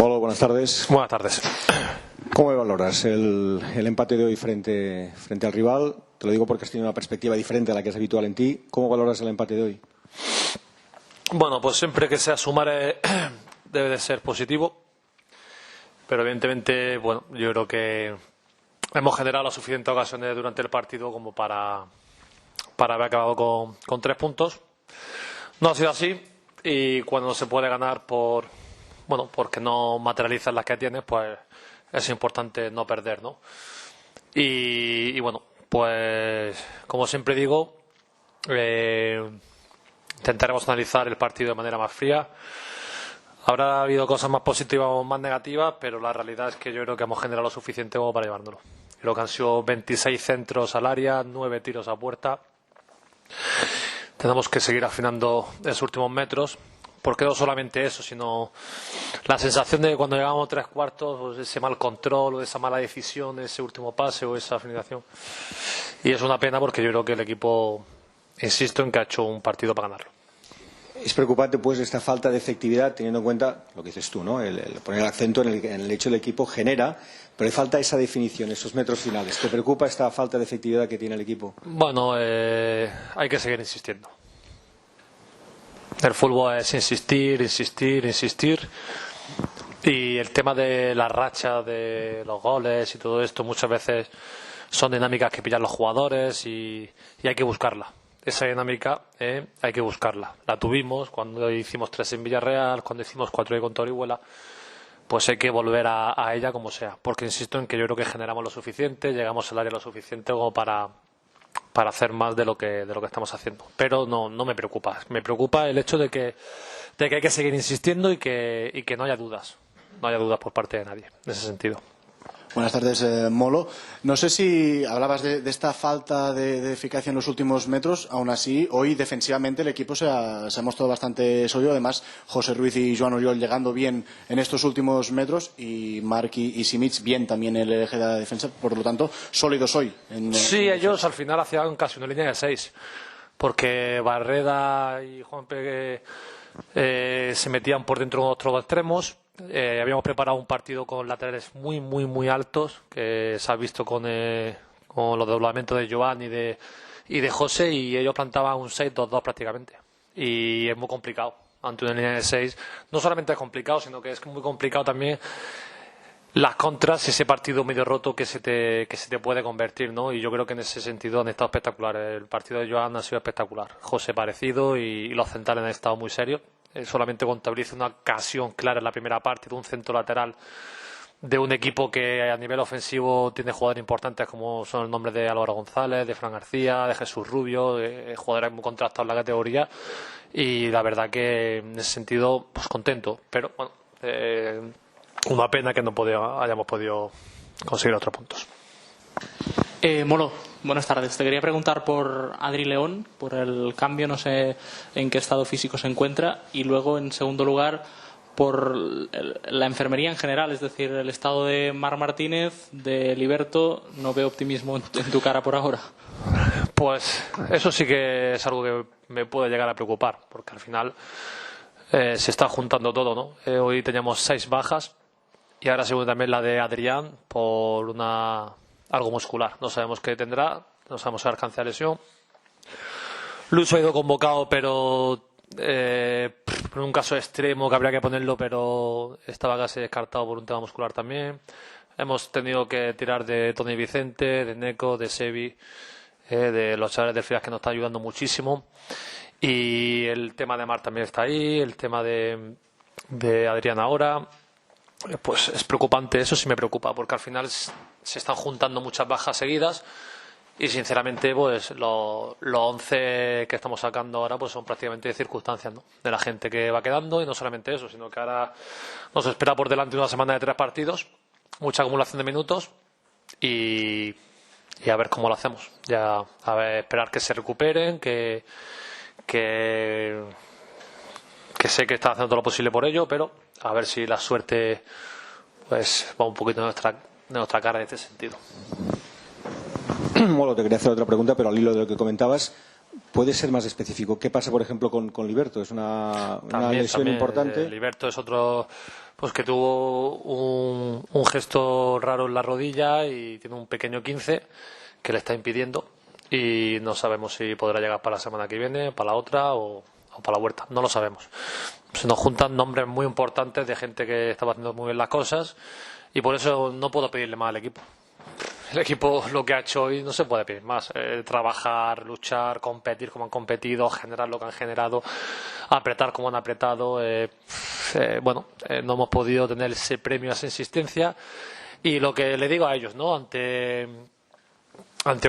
Hola, buenas tardes. Buenas tardes. ¿Cómo valoras el empate de hoy frente al rival? Te lo digo porque has tenido una perspectiva diferente a la que es habitual en ti. ¿Cómo valoras el empate de hoy? Bueno, pues siempre que sea sumar debe de ser positivo. Pero evidentemente, bueno, yo creo que hemos generado las suficientes ocasiones durante el partido como para haber acabado con 3 puntos. No ha sido así, y cuando se puede ganar porque no materializas las que tienes, pues es importante no perder, ¿no? Y bueno, pues como siempre digo, intentaremos analizar el partido de manera más fría. Habrá habido cosas más positivas o más negativas, pero la realidad es que yo creo que hemos generado lo suficiente como para llevárnoslo. Creo que han sido 26 centros al área, 9 tiros a puerta. Tenemos que seguir afinando esos últimos metros, porque no solamente eso, sino la sensación de que cuando llegamos a 3/4, pues ese mal control o esa mala decisión, ese último pase o esa finalización. Y es una pena porque yo creo que el equipo, insisto en que ha hecho un partido para ganarlo. Es preocupante, pues, esta falta de efectividad, teniendo en cuenta lo que dices tú, ¿no? El poner el acento en el hecho del equipo genera, pero le falta esa definición, esos metros finales. ¿Te preocupa esta falta de efectividad que tiene el equipo? Bueno, hay que seguir insistiendo. El fútbol es insistir, insistir, insistir. Y el tema de la racha de los goles y todo esto muchas veces son dinámicas que pillan los jugadores y hay que buscarla. Esa dinámica hay que buscarla. La tuvimos cuando hicimos 3 en Villarreal, cuando hicimos 4 contra Orihuela. Pues hay que volver a ella como sea. Porque insisto en que yo creo que generamos lo suficiente, llegamos al área lo suficiente como para hacer más de lo que estamos haciendo. Pero no me preocupa. Me preocupa el hecho de que hay que seguir insistiendo y que no haya dudas. No haya dudas por parte de nadie en ese sentido. Buenas tardes, Molo. No sé si hablabas de esta falta de eficacia en los últimos metros. Aún así, hoy defensivamente el equipo se ha mostrado bastante sólido. Además, José Ruiz y Joan Oriol llegando bien en estos últimos metros y Marc y Simic bien también en el eje de la defensa. Por lo tanto, sólidos hoy. Sí, ellos al final hacían casi una línea de 6. Porque Barreda y Juanpe se metían por dentro de otros extremos. Habíamos preparado un partido con laterales muy, muy, muy altos, que se ha visto con los doblamientos de Joan y de José, y ellos plantaban un 6-2-2 prácticamente. Y es muy complicado ante una línea de 6. No solamente es complicado, sino que es muy complicado también las contras y ese partido medio roto que se te puede convertir, ¿no? Y yo creo que en ese sentido han estado espectaculares. El partido de Joan ha sido espectacular. José parecido y los centrales han estado muy serios. Solamente contabiliza una ocasión clara en la primera parte de un centro lateral de un equipo que a nivel ofensivo tiene jugadores importantes como son el nombre de Álvaro González, de Fran García, de Jesús Rubio, jugadores muy contrastados en la categoría, y la verdad que en ese sentido pues contento, pero bueno, una pena que no hayamos podido conseguir otros puntos. Molo, buenas tardes. Te quería preguntar por Adri León, por el cambio, no sé en qué estado físico se encuentra, y luego, en segundo lugar, por la enfermería en general, es decir, el estado de Marc Martínez, de Liberto. No veo optimismo en tu cara por ahora. Pues eso sí que es algo que me puede llegar a preocupar, porque al final se está juntando todo, ¿no? Hoy teníamos 6 bajas y ahora según también la de Adrián por algo muscular. No sabemos qué tendrá, no sabemos el alcance de lesión. Luis ha ido convocado, pero por un caso extremo que habría que ponerlo, pero estaba casi descartado por un tema muscular también. Hemos tenido que tirar de Tony Vicente, de Neco, de Sevi, de los chavales del Filas que nos están ayudando muchísimo. Y el tema de Mar también está ahí, el tema de Adrián ahora. Pues es preocupante, eso sí me preocupa, porque al final se están juntando muchas bajas seguidas y sinceramente pues los 11 que estamos sacando ahora pues son prácticamente de circunstancias, ¿no? De la gente que va quedando, y no solamente eso, sino que ahora nos espera por delante una semana de 3 partidos, mucha acumulación de minutos y a ver cómo lo hacemos. Ya a ver, esperar que se recuperen, que sé que están haciendo todo lo posible por ello, pero a ver si la suerte pues va un poquito de nuestra cara en este sentido. Bueno, te quería hacer otra pregunta, pero al hilo de lo que comentabas, ¿puede ser más específico? ¿Qué pasa, por ejemplo, con Liberto? ¿Es una lesión importante? Liberto es otro pues que tuvo un gesto raro en la rodilla y tiene un pequeño 15 que le está impidiendo, y no sabemos si podrá llegar para la semana que viene, para la otra o para la vuelta. No lo sabemos. Se nos juntan nombres muy importantes de gente que estaba haciendo muy bien las cosas, y por eso no puedo pedirle más al equipo. El equipo lo que ha hecho hoy no se puede pedir más. Trabajar, luchar, competir como han competido, generar lo que han generado, apretar como han apretado. No hemos podido tener ese premio, esa insistencia. Y lo que le digo a ellos, ¿no? Ante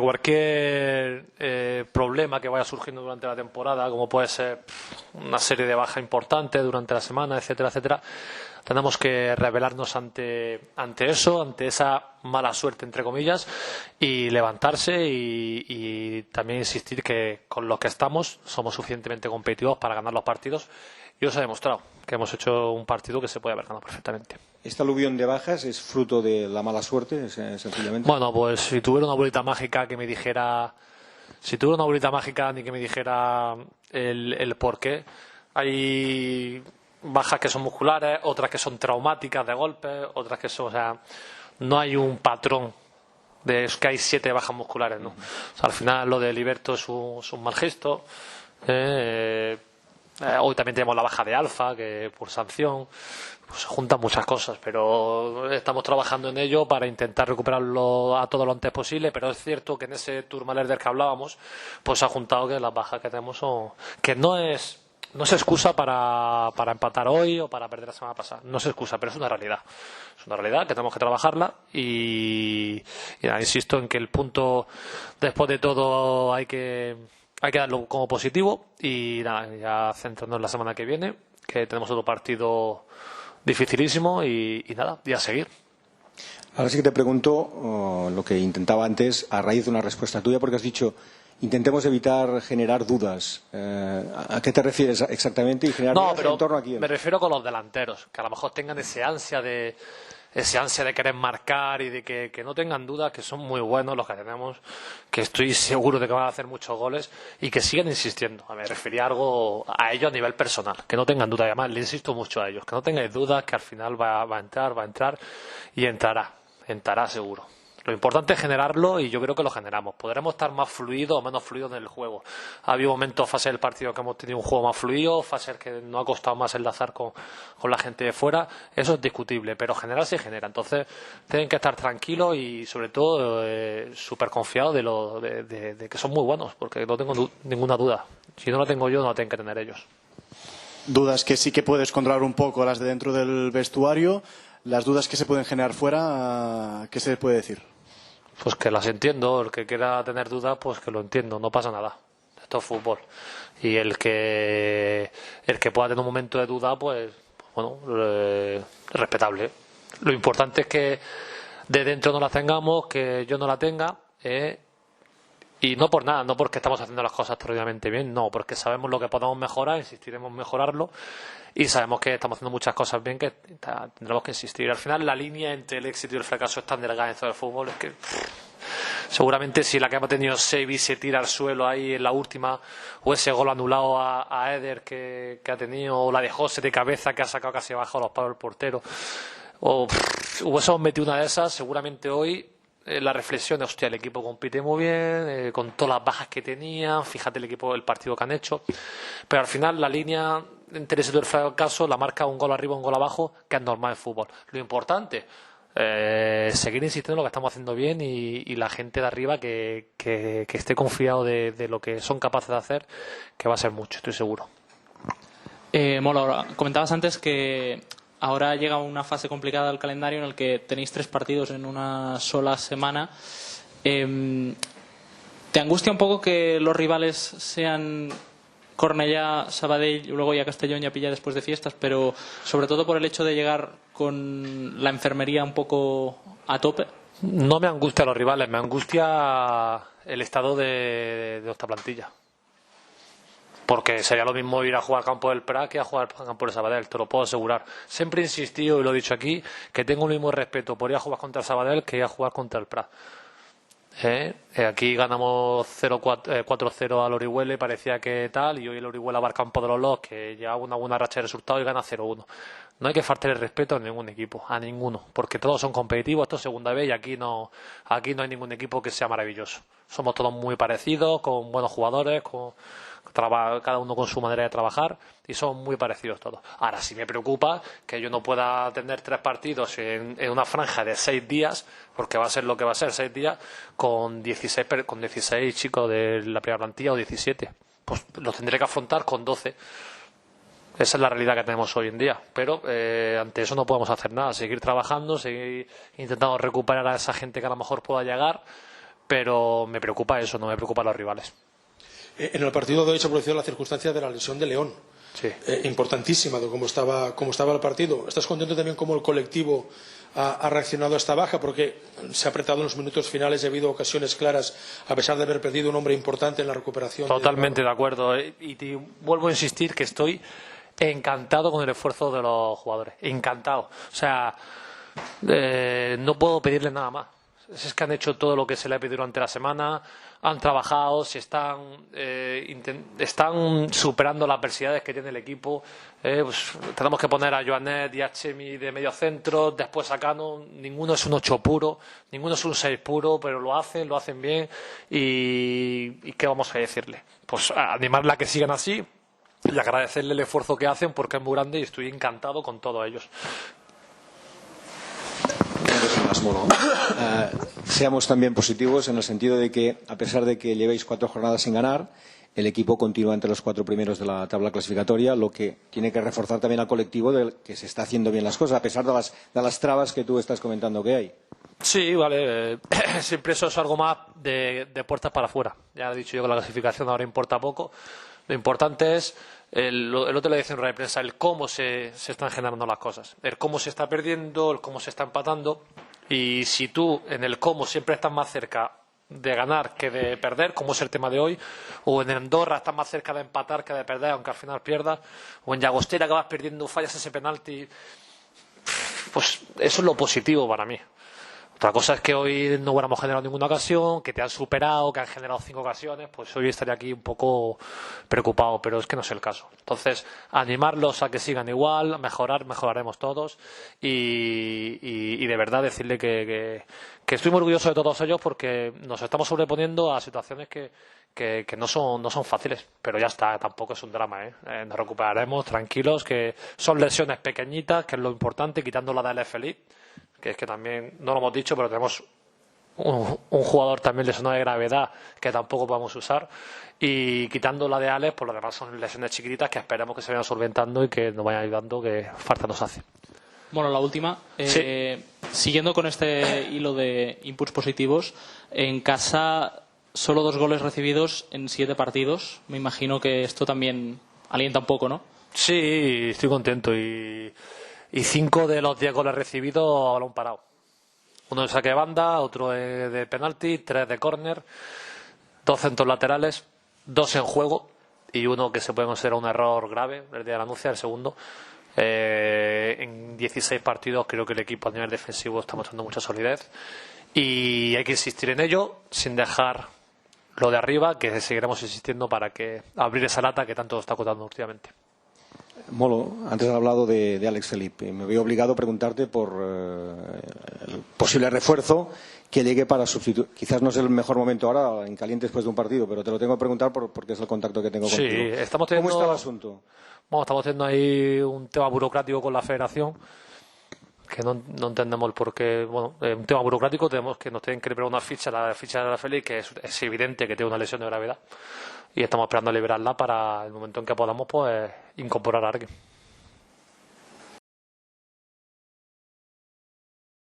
cualquier problema que vaya surgiendo durante la temporada, como puede ser una serie de bajas importantes durante la semana, etcétera, etcétera, tenemos que rebelarnos ante eso, ante esa mala suerte, entre comillas, y levantarse y también insistir que con los que estamos somos suficientemente competitivos para ganar los partidos. Y os he demostrado que hemos hecho un partido que se puede haber ganado perfectamente. ¿Esta aluvión de bajas es fruto de la mala suerte, sencillamente? Bueno, pues si tuviera una bolita mágica que me dijera... Si tuviera una bolita mágica ni que me dijera el por qué, hay bajas que son musculares, otras que son traumáticas de golpe, otras que son... O sea, no hay un patrón de es que hay 7 bajas musculares, ¿no? O sea, al final lo de Liberto es un mal gesto. Hoy también tenemos la baja de Alfa, que por sanción, pues se juntan muchas cosas, pero estamos trabajando en ello para intentar recuperarlo a todo lo antes posible. Pero es cierto que en ese Tourmalet del que hablábamos, pues se ha juntado que las bajas que tenemos son... que no es excusa para empatar hoy o para perder la semana pasada. No es excusa, pero es una realidad. Es una realidad que tenemos que trabajarla y nada, insisto en que el punto, después de todo, hay que darlo como positivo y nada, ya centrarnos en la semana que viene, que tenemos otro partido dificilísimo y nada, y a seguir. Ahora sí que te pregunto lo que intentaba antes a raíz de una respuesta tuya, porque has dicho intentemos evitar generar dudas. ¿A qué te refieres exactamente? Y generar dudas en torno a quién. Me refiero con los delanteros, que a lo mejor tengan ese ansia de querer marcar y de que no tengan dudas, que son muy buenos los que tenemos, que estoy seguro de que van a hacer muchos goles y que sigan insistiendo. Me refería a ellos a nivel personal, que no tengan dudas. Además, le insisto mucho a ellos, que no tengáis dudas, que al final va a entrar y entrará seguro. Lo importante es generarlo y yo creo que lo generamos. Podremos estar más fluidos o menos fluidos en el juego. Ha habido momentos, fases del partido, que hemos tenido un juego más fluido, fases que nos ha costado más enlazar con la gente de fuera. Eso es discutible, pero generar se genera. Entonces tienen que estar tranquilos y sobre todo súper confiados de que son muy buenos, porque no tengo ninguna duda. Si no la tengo yo, no la tienen que tener ellos. Dudas que sí que puedes controlar un poco, las de dentro del vestuario. Las dudas que se pueden generar fuera, ¿qué se puede decir? Pues que las entiendo. El que quiera tener dudas, pues que lo entiendo, no pasa nada. Esto es fútbol. Y el que pueda tener un momento de duda, pues bueno, respetable. Lo importante es que de dentro no la tengamos, que yo no la tenga, y no por nada, no porque estamos haciendo las cosas extraordinariamente bien, no, porque sabemos lo que podemos mejorar, insistiremos en mejorarlo, y sabemos que estamos haciendo muchas cosas bien que tendremos que insistir. Al final la línea entre el éxito y el fracaso es tan delgada en todo el fútbol, es que seguramente si la que hemos tenido Sevi se tira al suelo ahí en la última, o ese gol anulado a Eder que ha tenido, o la de José de cabeza que ha sacado casi abajo a los palos del portero, o hubiésemos metido una de esas, seguramente hoy la reflexión es, hostia, el equipo compite muy bien, con todas las bajas que tenían, fíjate el partido que han hecho, pero al final la línea entre ese y el fracaso la marca un gol arriba, un gol abajo, que es normal en fútbol. Lo importante, seguir insistiendo en lo que estamos haciendo bien y la gente de arriba que esté confiado de lo que son capaces de hacer, que va a ser mucho, estoy seguro. Molo, comentabas antes que ahora llega una fase complicada del calendario en el que tenéis 3 partidos en una sola semana. ¿Te angustia un poco que los rivales sean Cornellá, Sabadell, luego ya Castellón, ya pilla después de fiestas, pero sobre todo por el hecho de llegar con la enfermería un poco a tope? No me angustia los rivales, me angustia el estado de esta plantilla. Porque sería lo mismo ir a jugar al campo del Prat que a jugar al campo del Sabadell, te lo puedo asegurar. Siempre he insistido, y lo he dicho aquí, que tengo el mismo respeto por ir a jugar contra el Sabadell que ir a jugar contra el Prat. Aquí ganamos 4-0 al Orihuela, parecía que tal, y hoy el Orihuela va al campo de los Los, que lleva una buena racha de resultados y gana 0-1. no hay que faltar el respeto a ningún equipo, a ninguno, porque todos son competitivos, esto es segunda vez y aquí no hay ningún equipo que sea maravilloso. Somos todos muy parecidos, con buenos jugadores, cada uno con su manera de trabajar y son muy parecidos todos. Ahora sí me preocupa que yo no pueda tener 3 partidos en una franja de 6 días, porque va a ser lo que va a ser, 6 días, con 16 chicos de la primera plantilla o 17. Pues los tendré que afrontar con 12. Esa es la realidad que tenemos hoy en día, pero ante eso no podemos hacer nada, seguir trabajando, seguir intentando recuperar a esa gente que a lo mejor pueda llegar, pero me preocupa eso, no me preocupan los rivales. En el partido de hoy se produjo la circunstancia de la lesión de León, Sí. Importantísima de cómo estaba el partido. ¿Estás contento también cómo el colectivo ha reaccionado a esta baja? Porque se ha apretado en los minutos finales y ha habido ocasiones claras, a pesar de haber perdido un hombre importante en la recuperación. Totalmente de acuerdo, y te vuelvo a insistir que estoy encantado con el esfuerzo de los jugadores, encantado. O sea, no puedo pedirles nada más. Es que han hecho todo lo que se les ha pedido durante la semana, han trabajado, están superando las adversidades que tiene el equipo. Pues, tenemos que poner a Joanet y a Chemi de medio centro, después a Cano. Ninguno es un 8 puro, ninguno es un 6 puro, pero lo hacen bien. ¿Y qué vamos a decirle? Pues animarla a que sigan así y agradecerle el esfuerzo que hacen, porque es muy grande y estoy encantado con todos ellos. Seamos también positivos en el sentido de que, a pesar de que llevéis 4 jornadas sin ganar, el equipo continúa entre los 4 primeros de la tabla clasificatoria, lo que tiene que reforzar también al colectivo de que se está haciendo bien las cosas, a pesar de las trabas que tú estás comentando que hay. Sí, vale. Siempre eso es algo más de puertas para afuera. Ya he dicho yo que la clasificación ahora importa poco. Lo importante es, el otro le decía en rueda de prensa, el cómo se están generando las cosas. El cómo se está perdiendo, el cómo se está empatando. Y si tú en el cómo siempre estás más cerca de ganar que de perder, como es el tema de hoy, o en Andorra estás más cerca de empatar que de perder, aunque al final pierdas, o en Llagostera que vas perdiendo, fallas ese penalti, pues eso es lo positivo para mí. Otra cosa es que hoy no hubiéramos generado ninguna ocasión, que te han superado, que han generado 5 ocasiones, pues hoy estaría aquí un poco preocupado, pero es que no es el caso. Entonces, animarlos a que sigan igual, mejoraremos todos y de verdad decirle que estoy muy orgulloso de todos ellos porque nos estamos sobreponiendo a situaciones que no son fáciles, pero ya está, tampoco es un drama, nos recuperaremos tranquilos, que son lesiones pequeñitas, que es lo importante, quitando la de Alex Feliz, que es que también no lo hemos dicho, pero tenemos un jugador también lesionado de gravedad que tampoco podemos usar, y quitando la de Alex, por lo demás son lesiones chiquititas que esperamos que se vayan solventando y que nos vayan ayudando, que falta nos hace. Bueno, la última. Sí. Siguiendo con este hilo de inputs positivos, en casa solo 2 goles recibidos en 7 partidos. Me imagino que esto también alienta un poco, ¿no? Sí, estoy contento y 5 de los 10 goles recibidos a balón parado. Uno de saque de banda, otro de penalti, 3 de córner, 2 centros laterales, 2 en juego y uno que se puede considerar un error grave, el de la Nucia, el segundo. En 16 partidos creo que el equipo a nivel defensivo está mostrando mucha solidez y hay que insistir en ello sin dejar lo de arriba, que seguiremos insistiendo para que abrir esa lata que tanto está costando últimamente. Molo, antes has hablado de Alex Felipe. Me veo obligado a preguntarte por el posible refuerzo que llegue para sustituir. Quizás no es el mejor momento ahora, en caliente después de un partido, pero te lo tengo que preguntar porque es el contacto que tengo contigo. Sí, estamos teniendo, ¿Cómo está el asunto? Bueno, estamos teniendo ahí un tema burocrático con la federación que no entendemos el porqué. Bueno, un tema burocrático, tenemos que nos tienen que liberar una ficha, la ficha de la Félix, que es evidente que tiene una lesión de gravedad y estamos esperando a liberarla para el momento en que podamos pues incorporar a alguien.